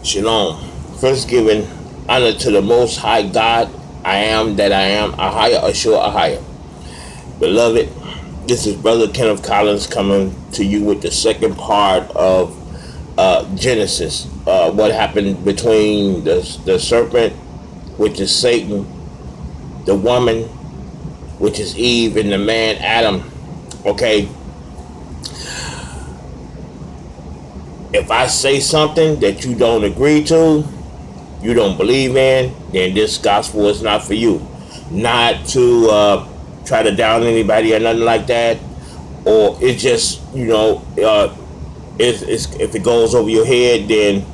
Shalom. First giving honor to the Most High God. I am that I am. Ahaya Ashur Ahaya. Beloved, this is Brother Kenneth Collins coming to you with the second part of Genesis. What happened between the serpent, which is Satan, the woman, which is Eve, and the man Adam. Okay. If I say something that you don't agree to, you don't believe in, then this gospel is not for you. Not to try to down anybody or nothing like that, or it's just, if it goes over your head, then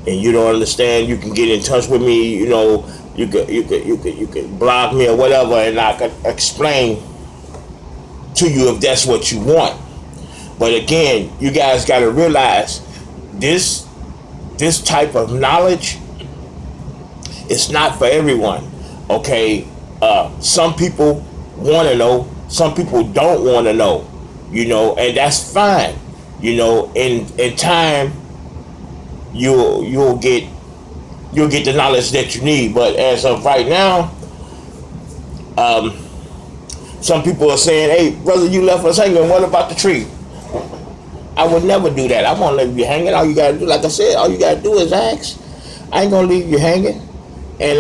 and you don't understand, you can get in touch with me. You could block me or whatever, and I could explain to you if that's what you want. But again, you guys got to realize this type of knowledge is not for everyone. Okay, some people want to know, some people don't want to know. And that's fine. In time, you'll get the knowledge that you need. But as of right now, some people are saying, "Hey, brother, you left us hanging. What about the tree?" I would never do that. I won't leave you hanging. All you gotta do, like I said, all you gotta do is ask. I ain't gonna leave you hanging. And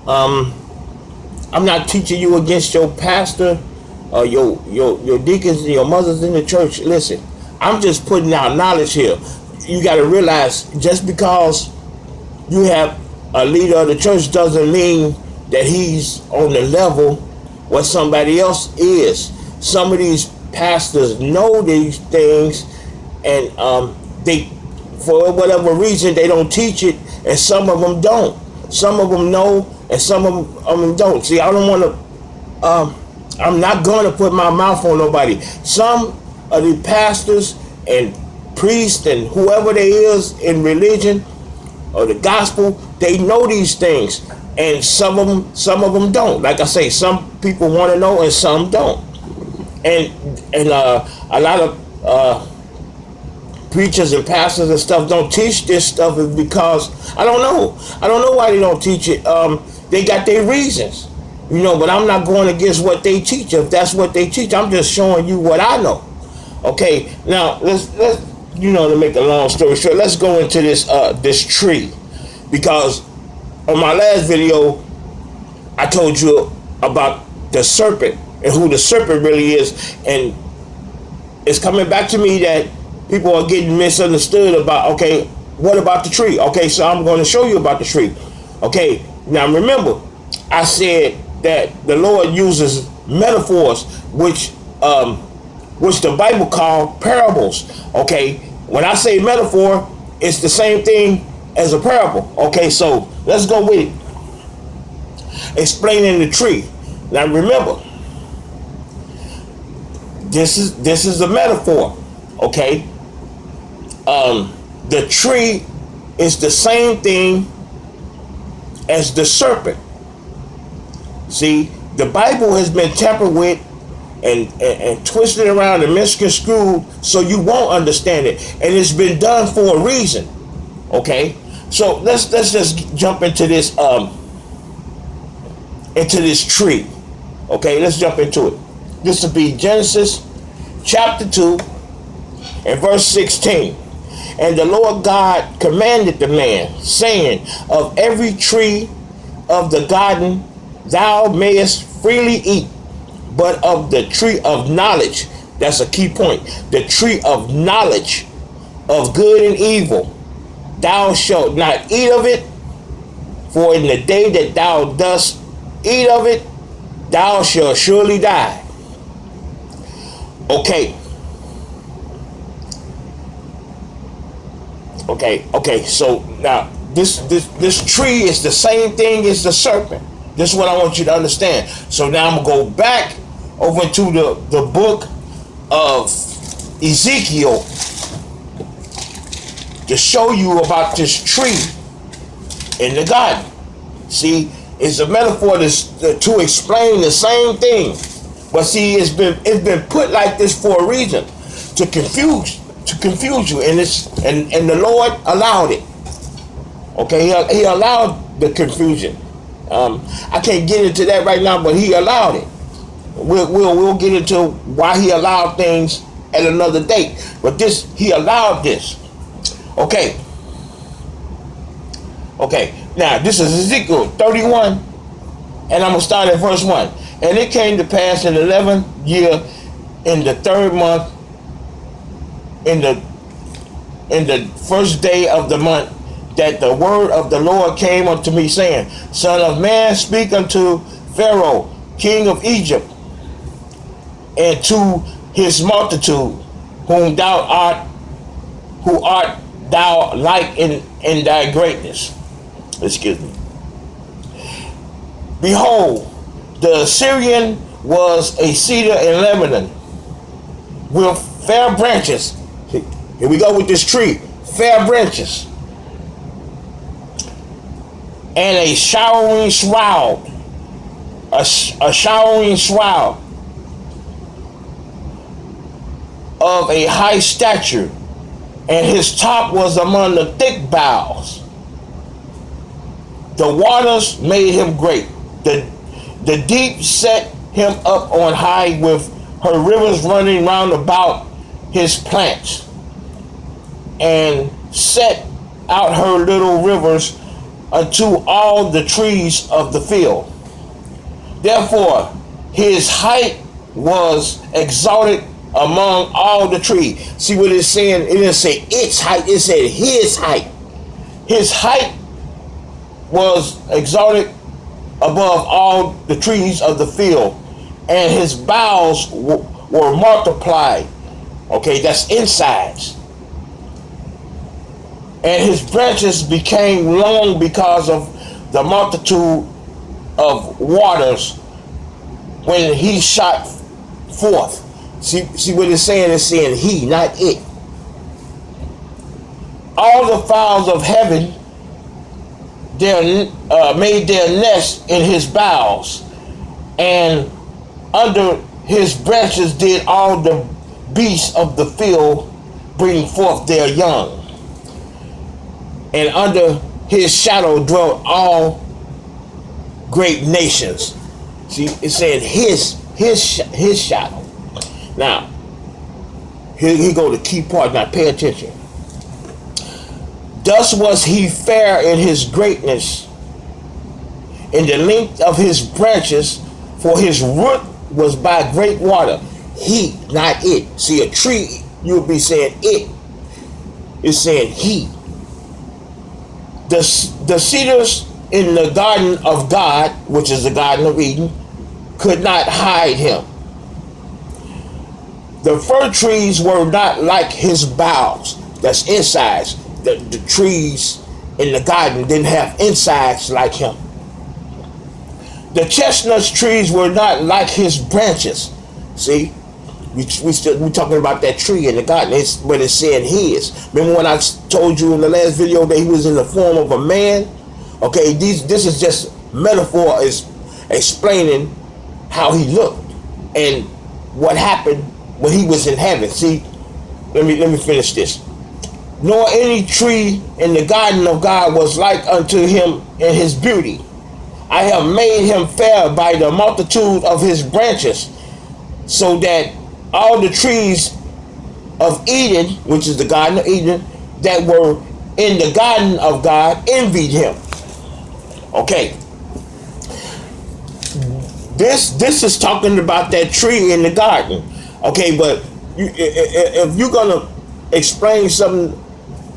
I'm not teaching you against your pastor or your deacons and your mothers in the church. Listen, I'm just putting out knowledge here. You gotta realize, just because you have a leader of the church doesn't mean that he's on the level what somebody else is. Some of these pastors know these things, and they, for whatever reason, they don't teach it, and some of them don't. Some of them know, and some of them don't. See, I don't want to. I'm not going to put my mouth on nobody. Some of the pastors and priests and whoever they is in religion or the gospel, they know these things, and some of them don't. Like I say, some people want to know, and some don't. And a lot of preachers and pastors and stuff don't teach this stuff because I don't know why they don't teach it. They got their reasons, but I'm not going against what they teach. If that's what they teach, I'm just showing you what I know. Okay, now let's to make a long story short, let's go into this tree, because on my last video I told you about the serpent and who the serpent really is, and it's coming back to me that people are getting misunderstood about, okay, what about the tree? Okay, so I'm going to show you about the tree. Okay, now remember, I said that the Lord uses metaphors, which the Bible called parables. Okay, when I say metaphor, it's the same thing as a parable. Okay, so let's go with it. Explaining the tree. Now remember, this is a metaphor, okay? The tree is the same thing as the serpent. See, the Bible has been tampered with and twisted around and misconstrued so you won't understand it, and it's been done for a reason. Okay, so let's just jump into this tree. Okay, let's jump into it. This will be Genesis chapter 2 and verse 16. And the Lord God commanded the man, saying, of every tree of the garden thou mayest freely eat, but of the tree of knowledge, that's a key point, the tree of knowledge of good and evil, thou shalt not eat of it, for in the day that thou dost eat of it, thou shalt surely die. Okay. So now this tree is the same thing as the serpent. This is what I want you to understand. So now I'm gonna go back over to the book of Ezekiel to show you about this tree in the garden. See, it's a metaphor to explain the same thing. But see, it's been put like this for a reason, to confuse to confuse you, and the Lord allowed it. Okay, he allowed the confusion. I can't get into that right now, but he allowed it. We'll get into why he allowed things at another date. But he allowed this. Okay. Now this is Ezekiel 31, and I'm gonna start at verse 1. And it came to pass in the 11th year, in the 3rd month, in the first day of the month, that the word of the Lord came unto me, saying, Son of man, speak unto Pharaoh, king of Egypt, and to his multitude, who art thou like in thy greatness. Excuse me. Behold, the Assyrian was a cedar in Lebanon, with fair branches. Here we go with this tree. Fair branches. And a showering shroud. A showering shroud of a high stature, and his top was among the thick boughs. The waters made him great. The deep set him up on high, with her rivers running round about his plants, and set out her little rivers unto all the trees of the field. Therefore his height was exalted among all the trees. See what it's saying? It didn't say its height, it said his height. His height was exalted above all the trees of the field, and his boughs were multiplied. Okay, that's insides. And his branches became long because of the multitude of waters when he shot forth. See what it's saying? It's saying he, not it. All the fowls of heaven made their nest in his boughs, and under his branches did all the beasts of the field bring forth their young. And under his shadow dwelt all great nations. See, it said his shadow. Now, here go the key part. Now, pay attention. Thus was he fair in his greatness, in the length of his branches, for his root was by great water. He, not it. See, a tree, you'll be saying it. It's saying he. The cedars in the garden of God, which is the Garden of Eden, could not hide him. The fir trees were not like his boughs. That's insides. The trees in the garden didn't have insides like him. The chestnut trees were not like his branches. See, we talking about that tree in the garden. But it's saying his. Remember when I told you in the last video that he was in the form of a man? Okay, this is just metaphor, is explaining how he looked and what happened when he was in heaven. See, let me finish this. Nor any tree in the garden of God was like unto him in his beauty. I have made him fair by the multitude of his branches, so that all the trees of Eden, which is the Garden of Eden, that were in the garden of God envied him. Okay. This is talking about that tree in the garden. Okay, but if you're going to explain something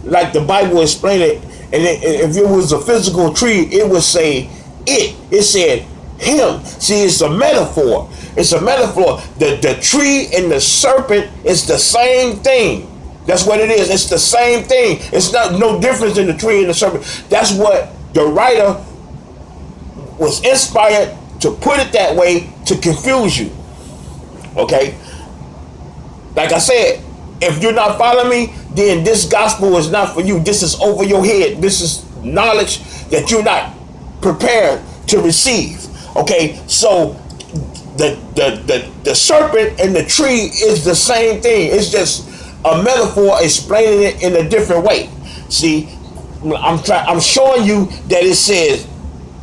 like the Bible explained it, and if it was a physical tree, it would say it. It said him. See, it's a metaphor. It's a metaphor. The tree and the serpent is the same thing. That's what it is. It's the same thing. It's not no difference in the tree and the serpent. That's what the writer was inspired to put it that way, to confuse you. Okay? Like I said, if you're not following me, then this gospel is not for you. This is over your head. This is knowledge that you're not prepared to receive. Okay? So the serpent and the tree is the same thing. It's just a metaphor explaining it in a different way. See, I'm showing you that it says,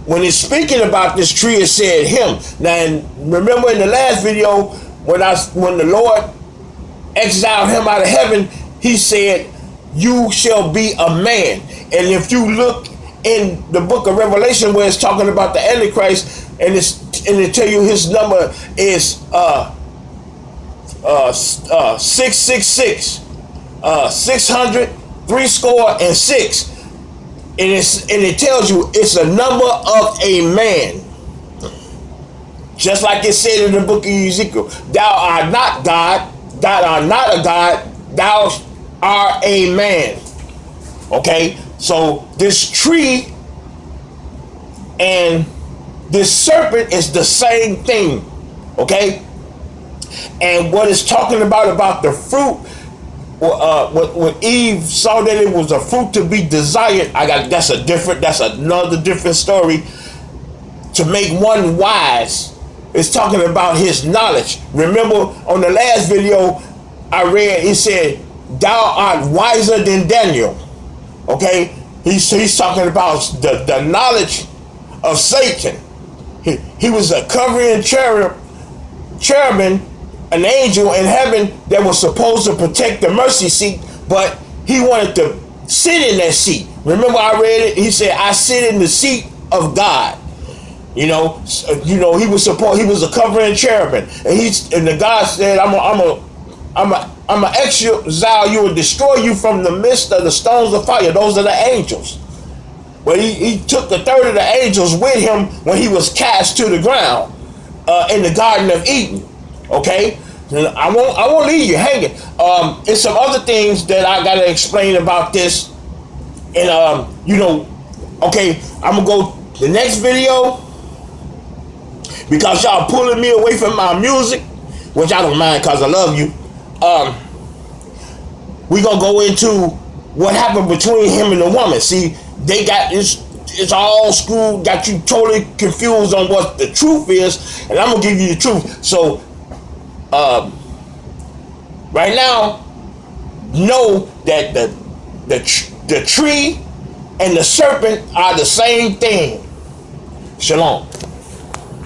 when it's speaking about this tree, it said him. Now, and remember in the last video, when the Lord exiled him out of heaven, he said, you shall be a man. And if you look in the book of Revelation where it's talking about the Antichrist, and it tell you his number is 666, 600, 6, and it tells you it's a number of a man. Just like it said in the book of Ezekiel, thou art not God, thou art not a God, thou art a man. Okay, so this tree and this serpent is the same thing. Okay, and what it's talking about the fruit, when Eve saw that it was a fruit to be desired, that's another different story. To make one wise, it's talking about his knowledge. Remember on the last video I read, he said, thou art wiser than Daniel. Okay, he's talking about the knowledge of Satan. He was a covering cherubim, an angel in heaven that was supposed to protect the mercy seat, but he wanted to sit in that seat. Remember I read it, he said, I sit in the seat of God. He was a covering cherubim, and the God said, I'm gonna exile you and destroy you from the midst of the stones of fire. Those are the angels. But he took a third of the angels with him when he was cast to the ground in the Garden of Eden. Okay, I won't leave you hanging. It's some other things that I gotta explain about this, and okay, I'm gonna go the next video because y'all pulling me away from my music, which I don't mind because I love you. We're gonna go into what happened between him and the woman. See, they got it's all screwed, got you totally confused on what the truth is, and I'm gonna give you the truth. So right now, know that the tree and the serpent are the same thing. Shalom.